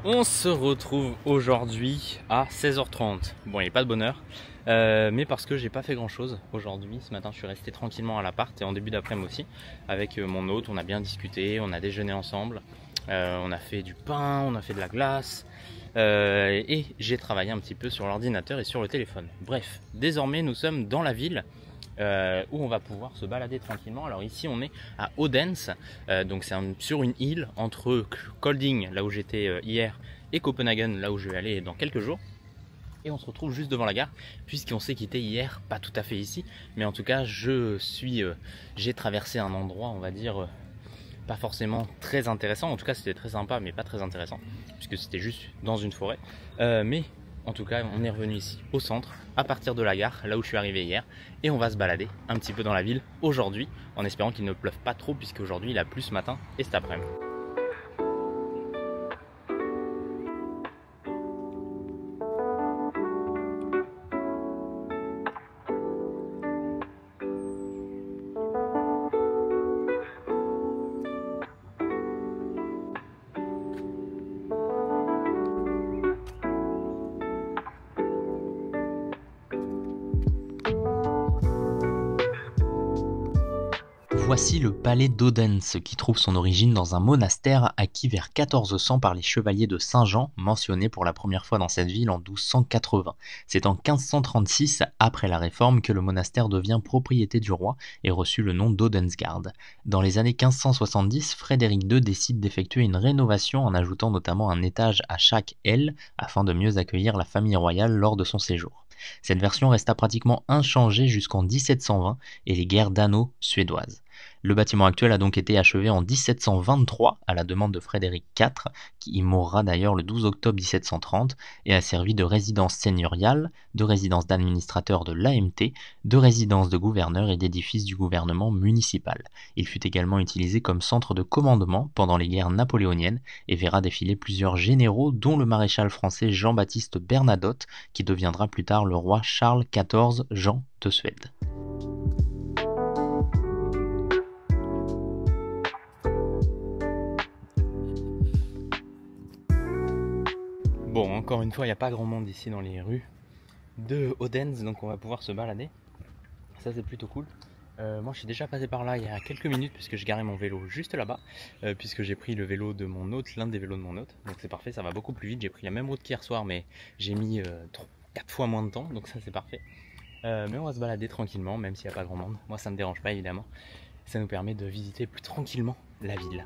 On se retrouve aujourd'hui à 16h30. Bon, il n'est pas de bonne heure, mais parce que j'ai pas fait grand chose aujourd'hui. Ce matin, je suis resté tranquillement à l'appart et en début d'après-midi aussi avec mon hôte. On a bien discuté, on a déjeuné ensemble, on a fait du pain, on a fait de la glace et j'ai travaillé un petit peu sur l'ordinateur et sur le téléphone. Bref, désormais, nous sommes dans la ville. Où on va pouvoir se balader tranquillement. Alors ici on est à Odense, donc c'est sur une île entre Kolding, là où j'étais hier, et Copenhagen, là où je vais aller dans quelques jours. Et on se retrouve juste devant la gare, puisqu'on s'est quitté hier, pas tout à fait ici, mais en tout cas j'ai traversé un endroit, on va dire, pas forcément très intéressant. En tout cas c'était très sympa, mais pas très intéressant, puisque c'était juste dans une forêt. Mais en tout cas, on est revenu ici au centre, à partir de la gare, là où je suis arrivé hier, et on va se balader un petit peu dans la ville aujourd'hui, en espérant qu'il ne pleuve pas trop, puisque aujourd'hui il a plu ce matin et cet après-midi. Voici le palais d'Odense qui trouve son origine dans un monastère acquis vers 1400 par les chevaliers de Saint-Jean, mentionnés pour la première fois dans cette ville en 1280. C'est en 1536, après la Réforme, que le monastère devient propriété du roi et reçut le nom d'Odensgard. Dans les années 1570, Frédéric II décide d'effectuer une rénovation en ajoutant notamment un étage à chaque aile afin de mieux accueillir la famille royale lors de son séjour. Cette version resta pratiquement inchangée jusqu'en 1720 et les guerres d'anneaux suédoises. Le bâtiment actuel a donc été achevé en 1723 à la demande de Frédéric IV, qui y mourra d'ailleurs le 12 octobre 1730, et a servi de résidence seigneuriale, de résidence d'administrateur de l'AMT, de résidence de gouverneur et d'édifice du gouvernement municipal. Il fut également utilisé comme centre de commandement pendant les guerres napoléoniennes et verra défiler plusieurs généraux dont le maréchal français Jean-Baptiste Bernadotte, qui deviendra plus tard le roi Charles XIV Jean de Suède. Bon, encore une fois, il n'y a pas grand monde ici dans les rues de Odense, donc on va pouvoir se balader. Ça c'est plutôt cool. Moi je suis déjà passé par là il y a quelques minutes puisque je garais mon vélo juste là-bas, puisque j'ai pris le vélo de mon hôte, l'un des vélos de mon hôte, donc c'est parfait, ça va beaucoup plus vite. J'ai pris la même route qu'hier soir, mais j'ai mis 4 fois moins de temps, donc ça c'est parfait. Mais on va se balader tranquillement, même s'il n'y a pas grand monde. Moi ça me dérange pas évidemment, ça nous permet de visiter plus tranquillement la ville.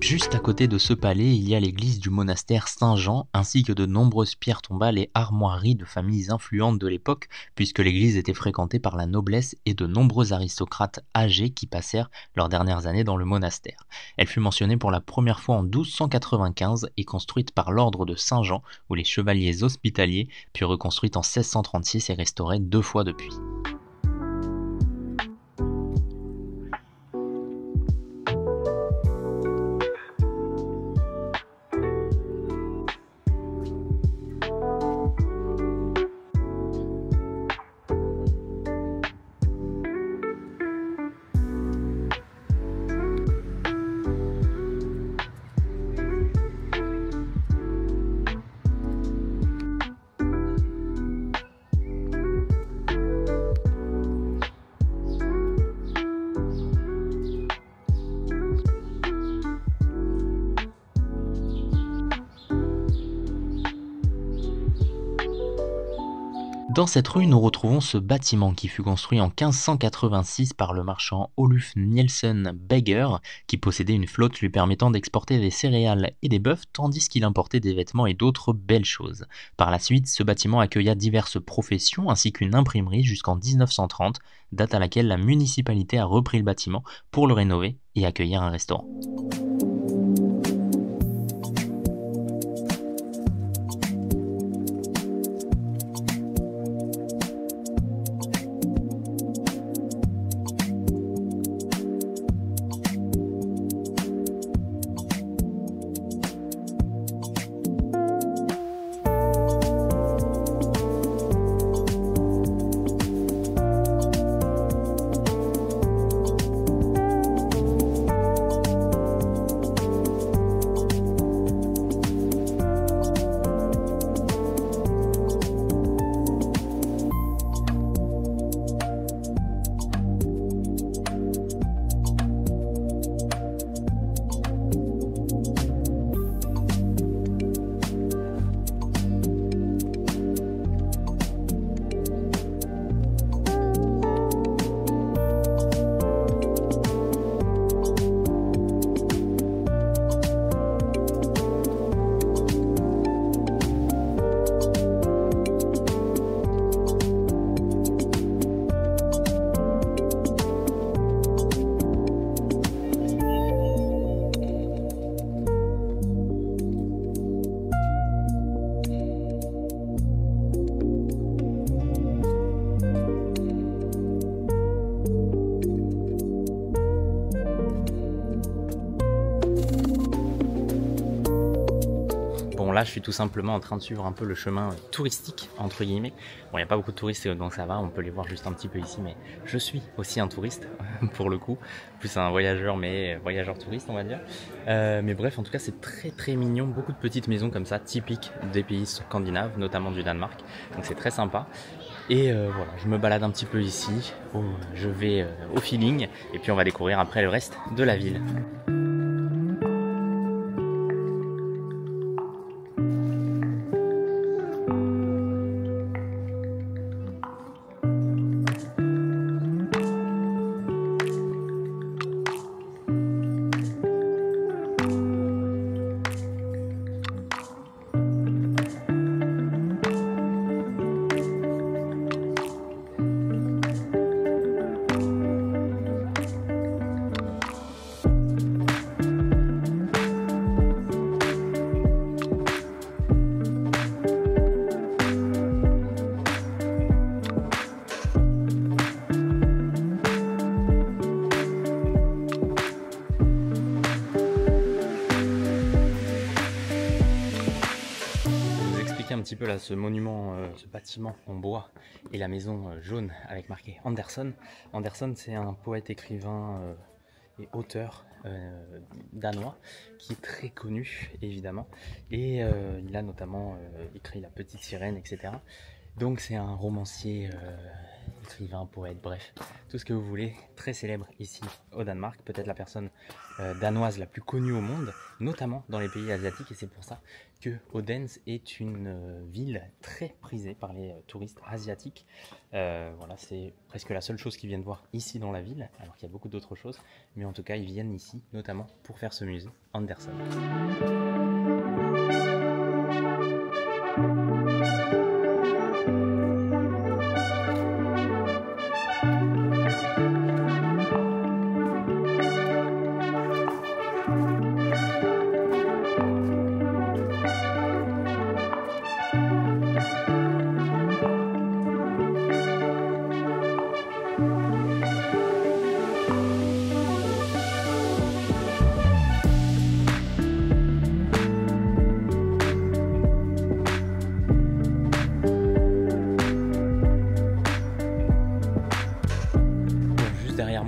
Juste à côté de ce palais, il y a l'église du monastère Saint-Jean, ainsi que de nombreuses pierres tombales et armoiries de familles influentes de l'époque, puisque l'église était fréquentée par la noblesse et de nombreux aristocrates âgés qui passèrent leurs dernières années dans le monastère. Elle fut mentionnée pour la première fois en 1295 et construite par l'ordre de Saint-Jean, où les chevaliers hospitaliers, puis reconstruite en 1636 et restaurée 2 fois depuis. Dans cette rue, nous retrouvons ce bâtiment qui fut construit en 1586 par le marchand Oluf Nielsen Beger, qui possédait une flotte lui permettant d'exporter des céréales et des bœufs, tandis qu'il importait des vêtements et d'autres belles choses. Par la suite, ce bâtiment accueilla diverses professions ainsi qu'une imprimerie jusqu'en 1930, date à laquelle la municipalité a repris le bâtiment pour le rénover et accueillir un restaurant. là je suis tout simplement en train de suivre un peu le chemin touristique entre guillemets. Bon, il n'y a pas beaucoup de touristes donc ça va, on peut les voir juste un petit peu ici, mais je suis aussi un touriste pour le coup, plus un voyageur, mais voyageur touriste on va dire. Mais bref, en tout cas c'est très mignon, beaucoup de petites maisons comme ça, typiques des pays scandinaves, notamment du Danemark, donc c'est très sympa. Et voilà, je me balade un petit peu ici, je vais au feeling, et puis on va découvrir après le reste de la ville. Un petit peu là ce monument, ce bâtiment en bois et la maison jaune avec marqué Andersen. Andersen, c'est un poète, écrivain et auteur danois qui est très connu évidemment, et il a notamment écrit La Petite Sirène, etc. Donc c'est un romancier, écrivain, poète, bref, tout ce que vous voulez, très célèbre ici au Danemark, peut-être la personne danoise la plus connue au monde, notamment dans les pays asiatiques, et c'est pour ça que Odense est une ville très prisée par les touristes asiatiques. Voilà, c'est presque la seule chose qu'ils viennent voir ici dans la ville, alors qu'il y a beaucoup d'autres choses, mais en tout cas ils viennent ici notamment pour faire ce musée Andersen.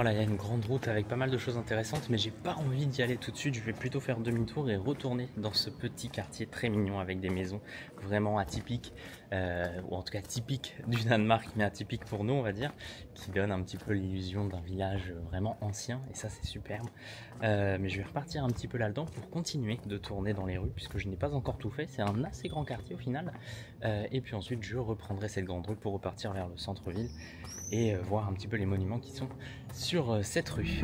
Là il y a une grande route avec pas mal de choses intéressantes, mais j'ai pas envie d'y aller tout de suite. Je vais plutôt faire demi-tour et retourner dans ce petit quartier très mignon avec des maisons vraiment atypiques, ou en tout cas typiques du Danemark, mais atypiques pour nous on va dire, qui donnent un petit peu l'illusion d'un village vraiment ancien, et ça c'est superbe. Mais je vais repartir un petit peu là-dedans pour continuer de tourner dans les rues puisque je n'ai pas encore tout fait. C'est un assez grand quartier au final, et puis ensuite je reprendrai cette grande route pour repartir vers le centre-ville et voir un petit peu les monuments qui sont sur cette rue.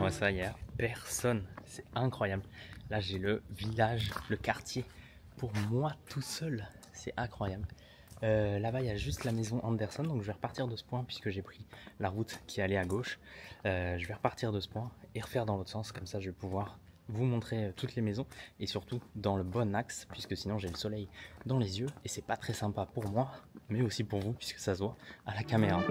Ça, il n'y a personne, c'est incroyable. Là j'ai le village, le quartier pour moi tout seul, c'est incroyable. Là-bas il y a juste la maison Andersen, donc je vais repartir de ce point puisque j'ai pris la route qui allait à gauche. Je vais repartir de ce point et refaire dans l'autre sens, comme ça je vais pouvoir vous montrer toutes les maisons et surtout dans le bon axe, puisque sinon j'ai le soleil dans les yeux et c'est pas très sympa pour moi mais aussi pour vous puisque ça se voit à la caméra.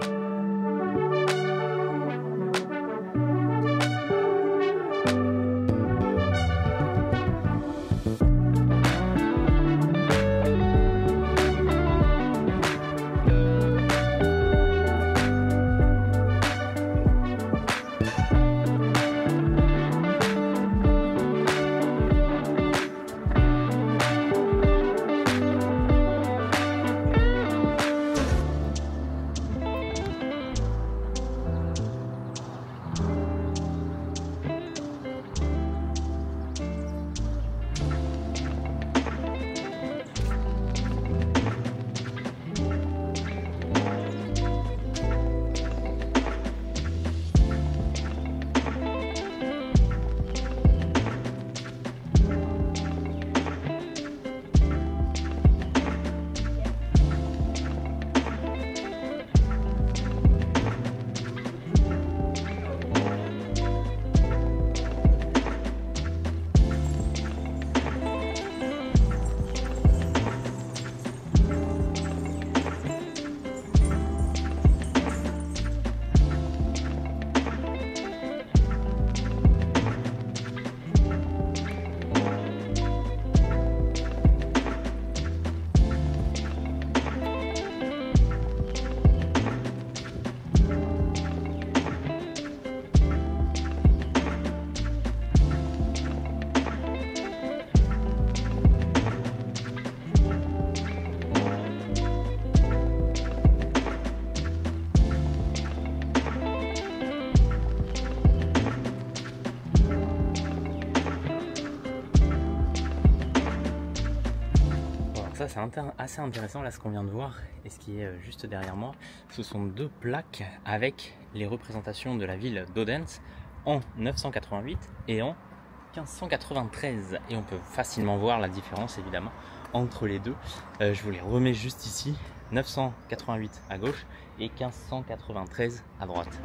c'est assez intéressant là ce qu'on vient de voir et ce qui est juste derrière moi. Ce sont deux plaques avec les représentations de la ville d'Odense en 988 et en 1593. Et on peut facilement voir la différence évidemment entre les deux. Je vous les remets juste ici, 988 à gauche et 1593 à droite.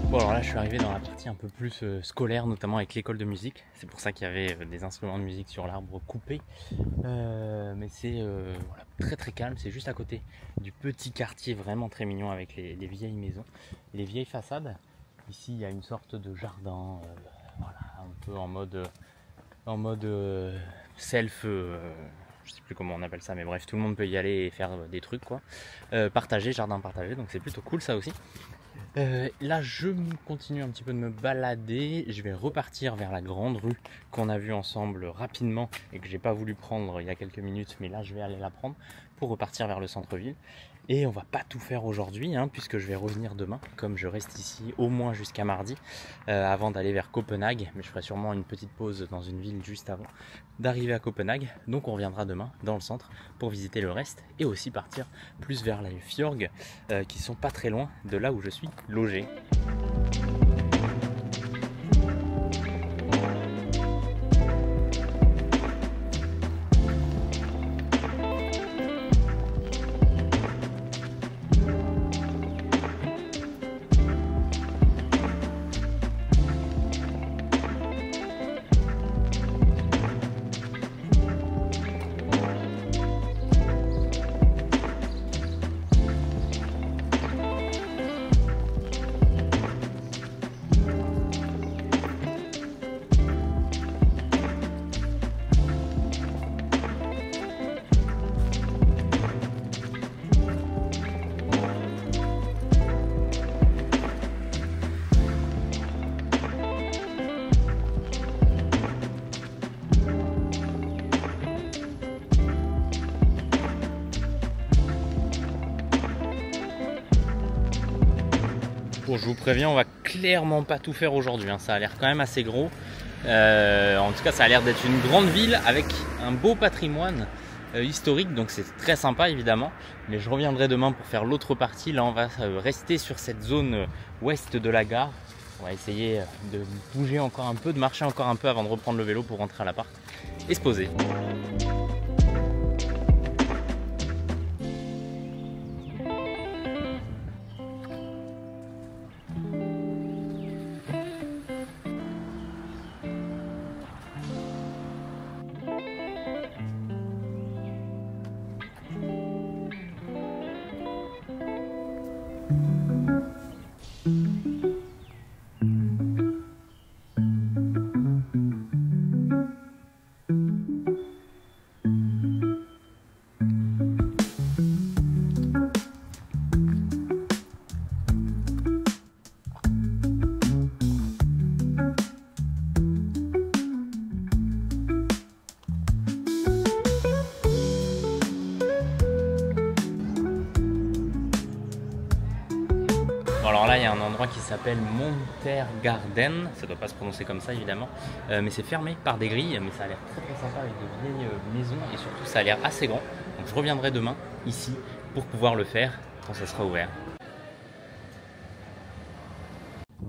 Bon alors là je suis arrivé dans la partie un peu plus scolaire, notamment avec l'école de musique. C'est pour ça qu'il y avait des instruments de musique sur l'arbre coupé. Mais c'est voilà, très très calme, c'est juste à côté du petit quartier vraiment très mignon avec les vieilles maisons, les vieilles façades. Ici il y a une sorte de jardin, voilà, un peu en mode self, je sais plus comment on appelle ça, mais bref, tout le monde peut y aller et faire des trucs quoi. Partagé, jardin partagé, donc c'est plutôt cool ça aussi. Là je continue un petit peu de me balader, je vais repartir vers la grande rue qu'on a vue ensemble rapidement et que j'ai pas voulu prendre il y a quelques minutes, mais là je vais aller la prendre pour repartir vers le centre-ville. Et on va pas tout faire aujourd'hui puisque je vais revenir demain, comme je reste ici au moins jusqu'à mardi avant d'aller vers Copenhague, mais je ferai sûrement une petite pause dans une ville juste avant d'arriver à Copenhague. Donc on reviendra demain dans le centre pour visiter le reste et aussi partir plus vers les fjords qui sont pas très loin de là où je suis logé. Bon, je vous préviens, on va clairement pas tout faire aujourd'hui, ça a l'air quand même assez gros. En tout cas, ça a l'air d'être une grande ville avec un beau patrimoine historique, donc c'est très sympa évidemment. Mais je reviendrai demain pour faire l'autre partie. Là, on va rester sur cette zone ouest de la gare. On va essayer de bouger encore un peu, de marcher encore un peu avant de reprendre le vélo pour rentrer à l'appart et se poser. Alors là, il y a un endroit qui s'appelle Montergarden, ça doit pas se prononcer comme ça évidemment, mais c'est fermé par des grilles, mais ça a l'air très très sympa avec des vieilles maisons et surtout ça a l'air assez grand. Donc je reviendrai demain ici pour pouvoir le faire quand ça sera ouvert.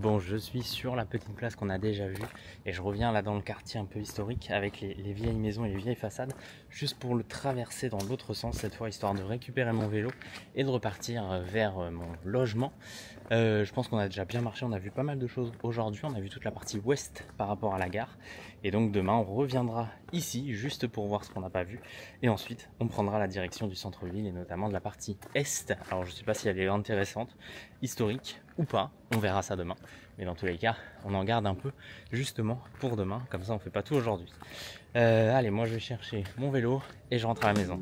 Bon, je suis sur la petite place qu'on a déjà vue et je reviens là dans le quartier un peu historique avec les vieilles maisons et les vieilles façades, juste pour le traverser dans l'autre sens cette fois, histoire de récupérer mon vélo et de repartir vers mon logement. Je pense qu'on a déjà bien marché, on a vu pas mal de choses aujourd'hui, on a vu toute la partie ouest par rapport à la gare et donc demain on reviendra ici juste pour voir ce qu'on n'a pas vu et ensuite on prendra la direction du centre-ville et notamment de la partie est. Alors je ne sais pas si elle est intéressante, historique ou pas, on verra ça demain, mais dans tous les cas on en garde un peu justement pour demain, comme ça on fait pas tout aujourd'hui. Allez, moi je vais chercher mon vélo et je rentre à la maison.